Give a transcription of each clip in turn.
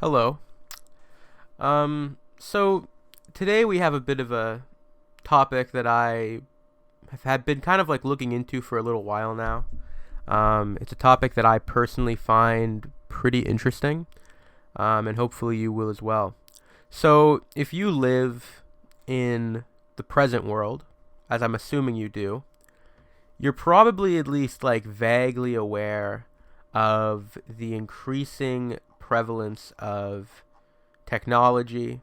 Hello. So today we have a bit of a topic that I have had been kind of like looking into for a little while now. It's a topic that I personally find pretty interesting, and hopefully you will as well. So if you live in the present world, as I'm assuming you do, you're probably at least like vaguely aware of the increasing prevalence of technology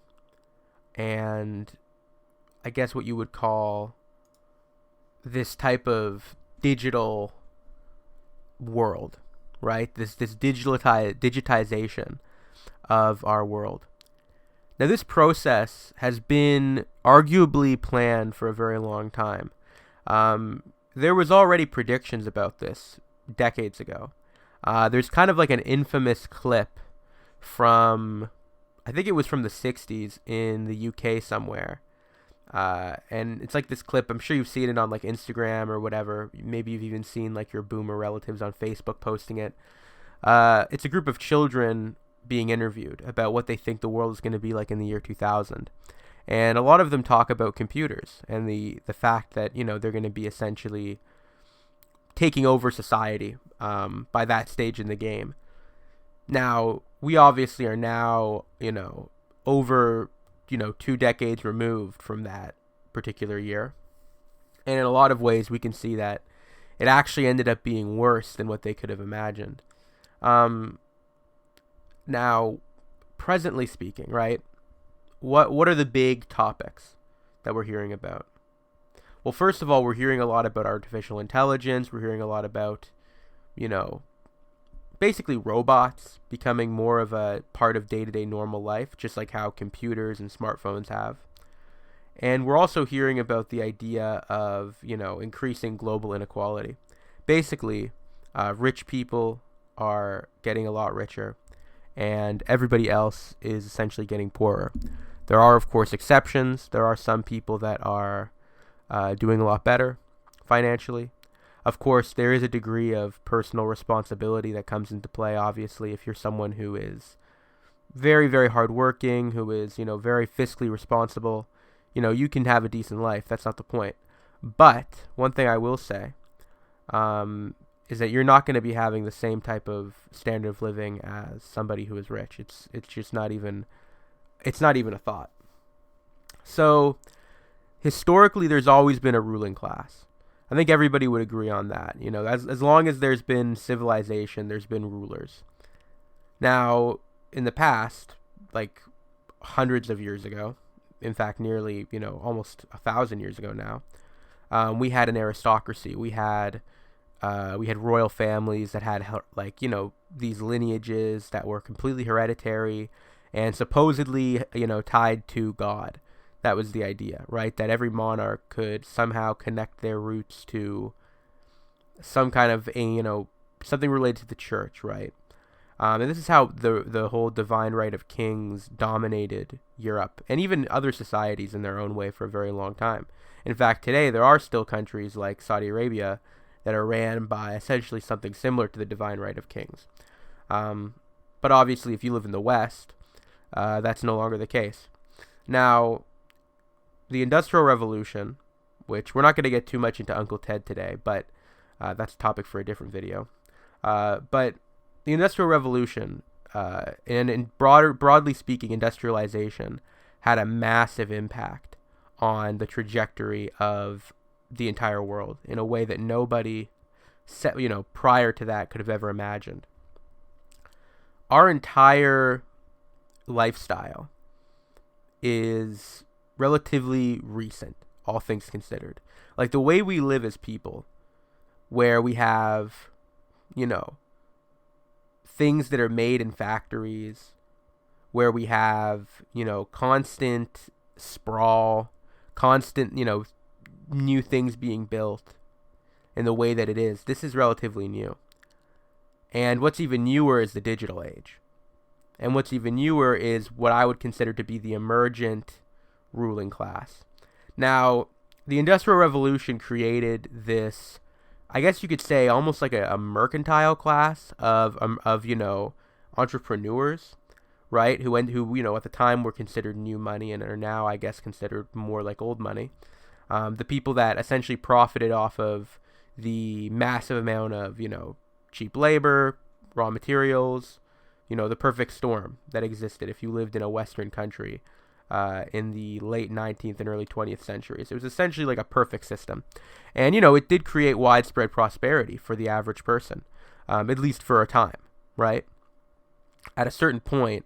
and I guess what you would call this type of digital world, right? This digitization of our world. Now this process has been arguably planned for a very long time. Um, there was already predictions about this decades ago. There's kind of like an infamous clip from, I think it was from the 60s in the UK somewhere. And it's like this clip, I'm sure you've seen it on like Instagram or whatever. Maybe you've even seen like your boomer relatives on Facebook posting it. It's a group of children being interviewed about what they think the world is going to be like in the year 2000. And a lot of them talk about computers and the fact that, they're going to be essentially taking over society by that stage in the game. Now, we obviously are now, over, 2 decades removed from that particular year. And in a lot of ways, we can see that it actually ended up being worse than what they could have imagined. Um, Now, presently speaking, right, what are the big topics that we're hearing about? Well, first of all, we're hearing a lot about artificial intelligence. We're hearing a lot about, you know, basically robots becoming more of a part of day-to-day normal life, just like how computers and smartphones have. And we're also hearing about the idea of, increasing global inequality. Basically, rich people are getting a lot richer, and everybody else is essentially getting poorer. There are, of course, exceptions. There are some people that are doing a lot better financially. Of course, there is a degree of personal responsibility that comes into play, obviously, if you're someone who is very, very hardworking, who is, very fiscally responsible, you can have a decent life. That's not the point. But one thing I will say is that you're not going to be having the same type of standard of living as somebody who is rich. It's just not even a thought. So historically, there's always been a ruling class. I think everybody would agree on that. As long as there's been civilization, there's been rulers. Now, in the past, like hundreds of years ago, in fact, nearly, almost 1,000 years ago now, we had an aristocracy. We had royal families that had like these lineages that were completely hereditary and supposedly tied to God. That was the idea, right? That every monarch could somehow connect their roots to some kind of something related to the church, right? And this is how the whole divine right of kings dominated Europe and even other societies in their own way for a very long time. In fact, today there are still countries like Saudi Arabia that are ran by essentially something similar to the divine right of kings. But obviously, if you live in the West, that's no longer the case. Now, the Industrial Revolution, which we're not going to get too much into Uncle Ted today, but that's a topic for a different video. But the Industrial Revolution, and broadly speaking, industrialization, had a massive impact on the trajectory of the entire world in a way that nobody prior to that could have ever imagined. Our entire lifestyle is relatively recent, all things considered. Like the way we live as people, where we have, things that are made in factories, where we have, constant sprawl, constant, new things being built in the way that it is. This is relatively new. And what's even newer is the digital age. And what's even newer is what I would consider to be the emergent ruling class. Now, the Industrial Revolution created this, I guess you could say, almost like a mercantile class of entrepreneurs, right? Who at the time were considered new money and are now, I guess, considered more like old money. The people that essentially profited off of the massive amount of, cheap labor, raw materials, the perfect storm that existed if you lived in a Western country in the late 19th and early 20th centuries. It was essentially like a perfect system. And, it did create widespread prosperity for the average person, at least for a time, right? At a certain point,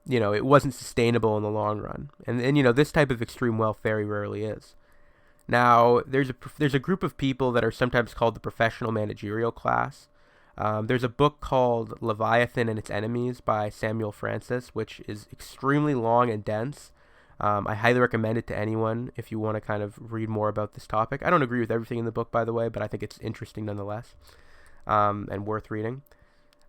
it wasn't sustainable in the long run. And this type of extreme wealth very rarely is. Now, there's a group of people that are sometimes called the professional managerial class. There's a book called Leviathan and Its Enemies by Samuel Francis, which is extremely long and dense. I highly recommend it to anyone if you want to kind of read more about this topic. I don't agree with everything in the book, by the way, but I think it's interesting nonetheless, and worth reading.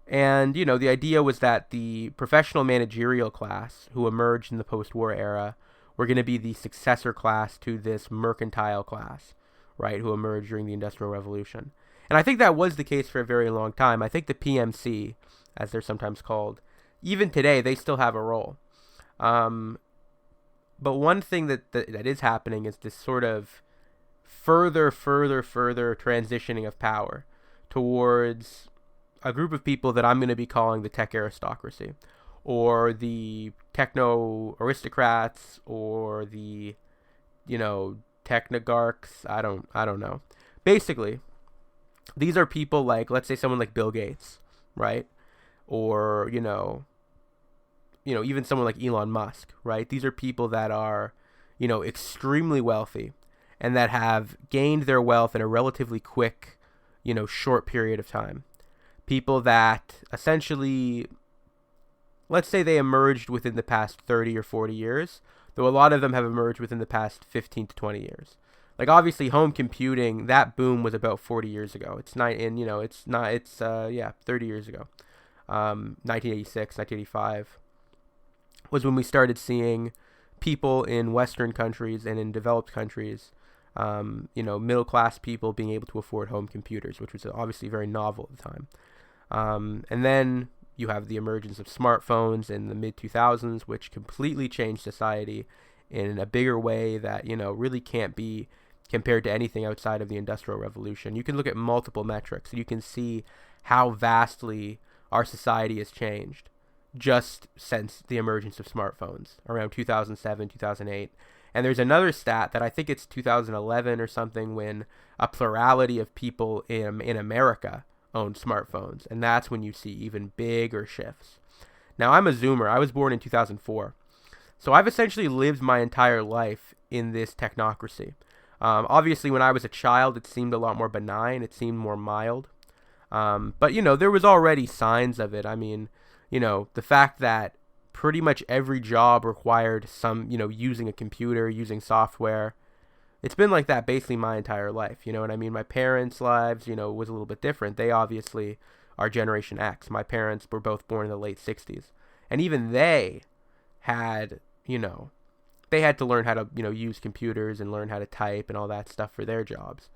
And, the idea was that the professional managerial class who emerged in the post-war era were going to be the successor class to this mercantile class, right, who emerged during the Industrial Revolution. And I think that was the case for a very long time. I think the PMC, as they're sometimes called, even today, they still have a role. But one thing that is happening is this sort of further transitioning of power towards a group of people that I'm going to be calling the tech aristocracy, or the techno aristocrats, or the, technogarchs. I don't know. Basically, these are people like, let's say someone like Bill Gates, right? Or, even someone like Elon Musk, right? These are people that are, extremely wealthy and that have gained their wealth in a relatively quick, short period of time. People that essentially, let's say they emerged within the past 30 or 40 years, though a lot of them have emerged within the past 15 to 20 years. Like, obviously, home computing, that boom was about 40 years ago. It's 30 years ago. 1986, 1985 was when we started seeing people in Western countries and in developed countries, middle-class people being able to afford home computers, which was obviously very novel at the time. And then you have the emergence of smartphones in the mid-2000s, which completely changed society in a bigger way that, really can't be compared to anything outside of the Industrial Revolution. You can look at multiple metrics, and you can see how vastly our society has changed just since the emergence of smartphones around 2007, 2008. And there's another stat that I think it's 2011 or something, when a plurality of people in America owned smartphones. And that's when you see even bigger shifts. Now, I'm a Zoomer. I was born in 2004. So I've essentially lived my entire life in this technocracy. Obviously, when I was a child, it seemed a lot more benign. It seemed more mild. But, there was already signs of it. I mean, the fact that pretty much every job required some, using a computer, using software. It's been like that basically my entire life. You know what I mean? My parents' lives, was a little bit different. They obviously are Generation X. My parents were both born in the late 60s. And even they had, they had to learn how to, use computers and learn how to type and all that stuff for their jobs.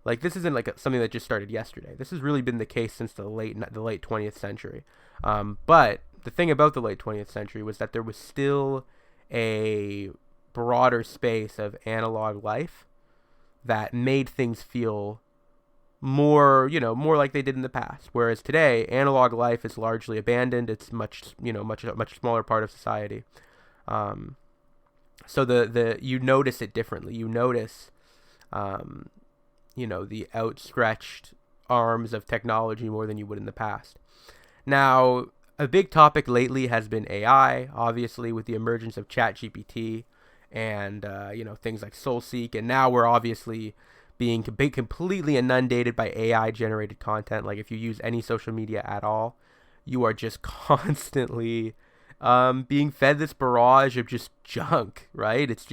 Like, this isn't like something that just started yesterday. This has really been the case since the late 20th century. But the thing about the late 20th century was that there was still a broader space of analog life that made things feel more, more like they did in the past. Whereas today, analog life is largely abandoned. It's much smaller part of society. So you notice it differently. You notice, the outstretched arms of technology more than you would in the past. Now, a big topic lately has been AI, obviously, with the emergence of ChatGPT and, things like SoulSeek. And now we're obviously being completely inundated by AI-generated content. Like, if you use any social media at all, you are just constantly being fed this barrage of just junk, right? It's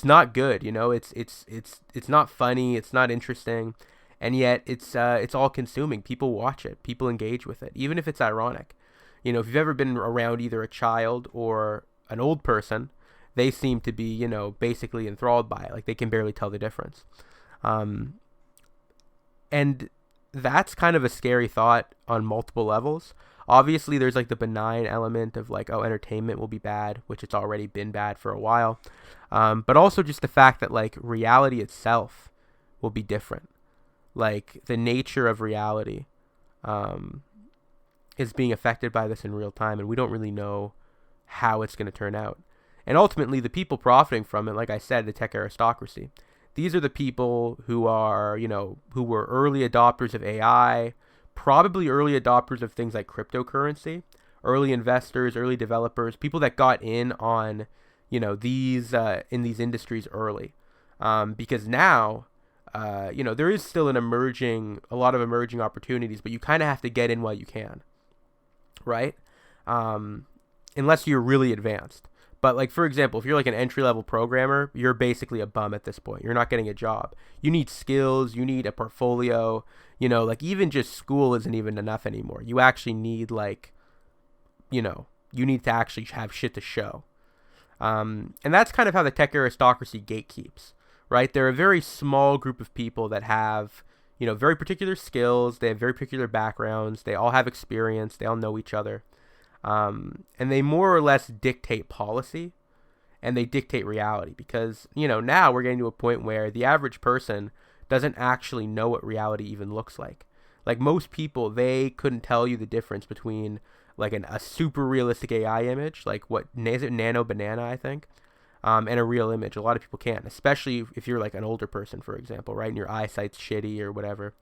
not good, it's not funny, it's not interesting, and yet it's all consuming. People watch it, people engage with it, even if it's ironic. If you've ever been around either a child or an old person, they seem to be, basically enthralled by it. Like, they can barely tell the difference. And that's kind of a scary thought on multiple levels. Obviously, there's like the benign element of like, oh, entertainment will be bad, which it's already been bad for a while. But also just the fact that like reality itself will be different. Like the nature of reality um, is being affected by this in real time, and we don't really know how it's going to turn out. And ultimately, the people profiting from it, like I said, the tech aristocracy, these are the people who are, who were early adopters of AI, probably early adopters of things like cryptocurrency, early investors, early developers, people that got in on, these in these industries early, because now, there is still a lot of emerging opportunities, but you kind of have to get in while you can, right? Unless you're really advanced. But like, for example, if you're like an entry-level programmer, you're basically a bum at this point. You're not getting a job. You need skills. You need a portfolio. Like even just school isn't even enough anymore. You actually need like, you need to actually have shit to show. And that's kind of how the tech aristocracy gatekeeps, right? They're a very small group of people that have, very particular skills. They have very particular backgrounds. They all have experience. They all know each other. And they more or less dictate policy, and they dictate reality, because, now we're getting to a point where the average person doesn't actually know what reality even looks like. Like most people, they couldn't tell you the difference between like a super realistic AI image, like what is it, Nano Banana, I think, and a real image. A lot of people can't, especially if you're like an older person, for example, right? And your eyesight's shitty or whatever.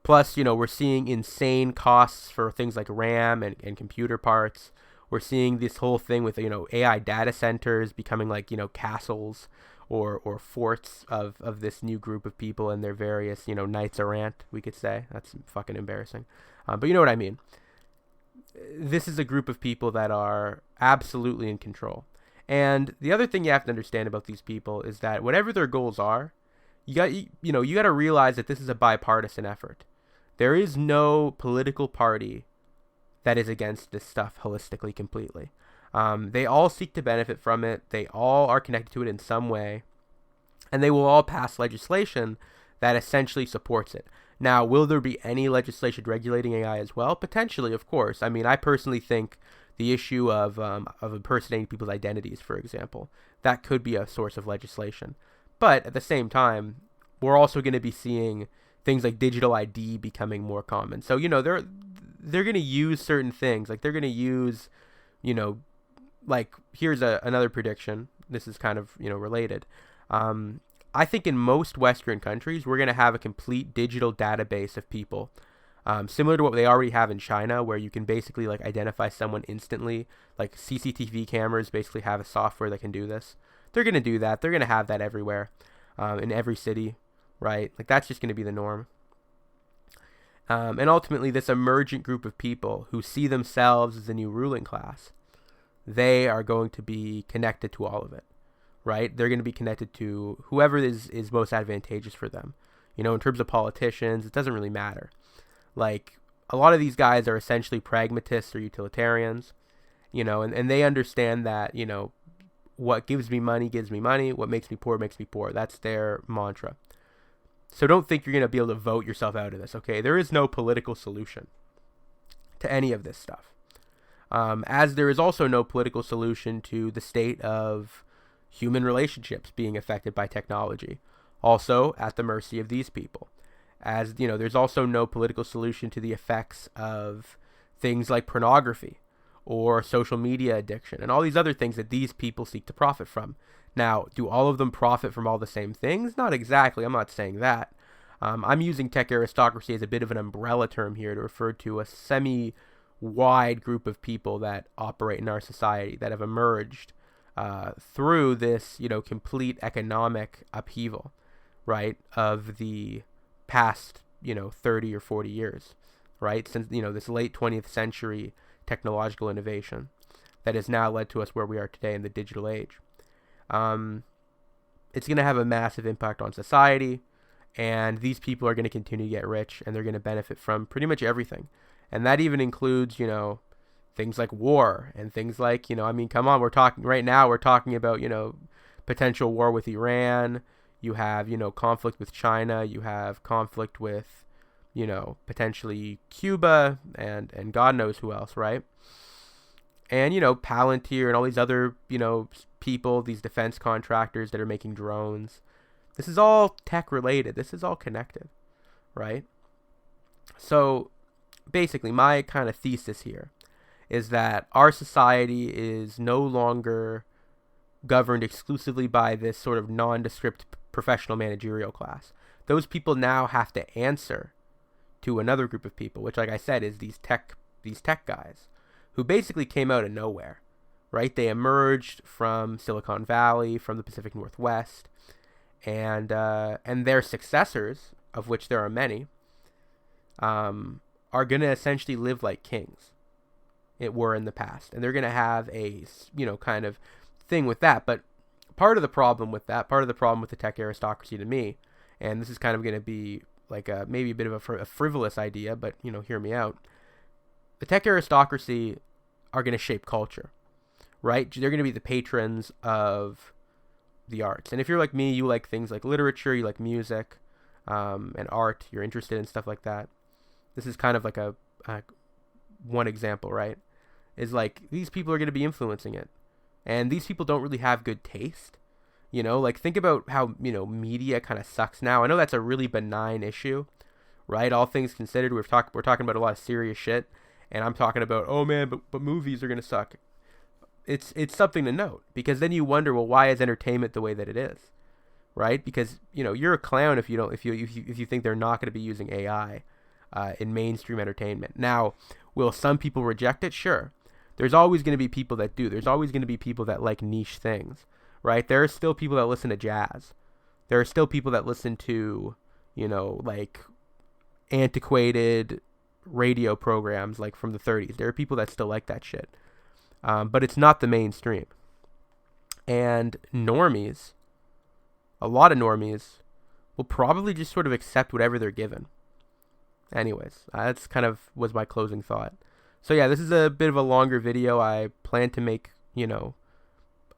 Plus, we're seeing insane costs for things like RAM and computer parts. We're seeing this whole thing with, AI data centers becoming like, castles or forts of this new group of people and their various, knights errant, we could say. That's fucking embarrassing. But you know what I mean. This is a group of people that are absolutely in control. And the other thing you have to understand about these people is that whatever their goals are, you got to realize that this is a bipartisan effort. There is no political party that is against this stuff holistically, completely. They all seek to benefit from it. They all are connected to it in some way. And they will all pass legislation that essentially supports it. Now, will there be any legislation regulating AI as well? Potentially, of course. I mean, I personally think the issue of impersonating people's identities, for example, that could be a source of legislation. But at the same time, we're also going to be seeing things like digital ID becoming more common. So, they're going to use certain things. Like they're going to use, like here's another prediction. This is kind of, related. I think in most Western countries, we're going to have a complete digital database of people, similar to what they already have in China, where you can basically like identify someone instantly. Like CCTV cameras basically have a software that can do this. They're going to do that. They're going to have that everywhere, in every city. Right? Like that's just going to be the norm. And ultimately, this emergent group of people who see themselves as the new ruling class, they are going to be connected to all of it, right? They're going to be connected to whoever is most advantageous for them. In terms of politicians, it doesn't really matter. Like a lot of these guys are essentially pragmatists or utilitarians, and they understand that, what gives me money gives me money. What makes me poor makes me poor. That's their mantra. So don't think you're going to be able to vote yourself out of this, okay? There is no political solution to any of this stuff. As there is also no political solution to the state of human relationships being affected by technology, also at the mercy of these people. As, there's also no political solution to the effects of things like pornography or social media addiction and all these other things that these people seek to profit from. Now, do all of them profit from all the same things? Not exactly. I'm not saying that. I'm using tech aristocracy as a bit of an umbrella term here to refer to a semi-wide group of people that operate in our society that have emerged through this, complete economic upheaval, right, of the past, 30 or 40 years, right, since, this late 20th century technological innovation that has now led to us where we are today in the digital age. It's going to have a massive impact on society, and these people are going to continue to get rich, and they're going to benefit from pretty much everything. And that even includes, things like war and things like, come on, we're talking about, potential war with Iran. You have, conflict with China. You have conflict with, potentially Cuba and God knows who else, right? And, Palantir and all these other, people, these defense contractors that are making drones. This is all tech related. This is all connected, right? So basically, my kind of thesis here is that our society is no longer governed exclusively by this sort of nondescript professional managerial class. Those people now have to answer to another group of people, which, like I said, is these tech guys who basically came out of nowhere, right? They emerged from Silicon Valley, from the Pacific Northwest, and their successors, of which there are many, are going to essentially live like kings. It were in the past, and they're going to have a kind of thing with that. But part of the problem with the tech aristocracy to me, and this is kind of going to be like maybe a bit of a frivolous idea, but hear me out. The tech aristocracy are going to shape culture, right? They're going to be the patrons of the arts. And if you're like me, you like things like literature, you like music, and art, you're interested in stuff like that. This is kind of like a one example, right? Is like these people are going to be influencing it. And these people don't really have good taste. Like think about how, media kind of sucks now. I know that's a really benign issue, right? All things considered, we're talking about a lot of serious shit. And I'm talking about, oh man, but movies are going to suck. It's something to note, because then you wonder, well, why is entertainment the way that it is? Right? Because, you're a clown if you think they're not going to be using AI in mainstream entertainment. Now, will some people reject it? Sure. There's always going to be people that do. There's always going to be people that like niche things, right? There are still people that listen to jazz. There are still people that listen to, like antiquated radio programs like from the 30s. There are people that still like that shit. But it's not the mainstream. And normies, a lot of normies, will probably just sort of accept whatever they're given. Anyways, that's kind of was my closing thought. So yeah, this is a bit of a longer video. I plan to make,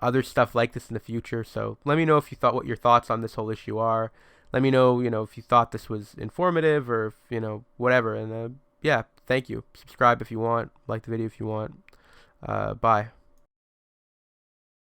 other stuff like this in the future. So let me know what your thoughts on this whole issue are. Let me know, if you thought this was informative or, whatever. And yeah, thank you. Subscribe if you want. Like the video if you want. Bye.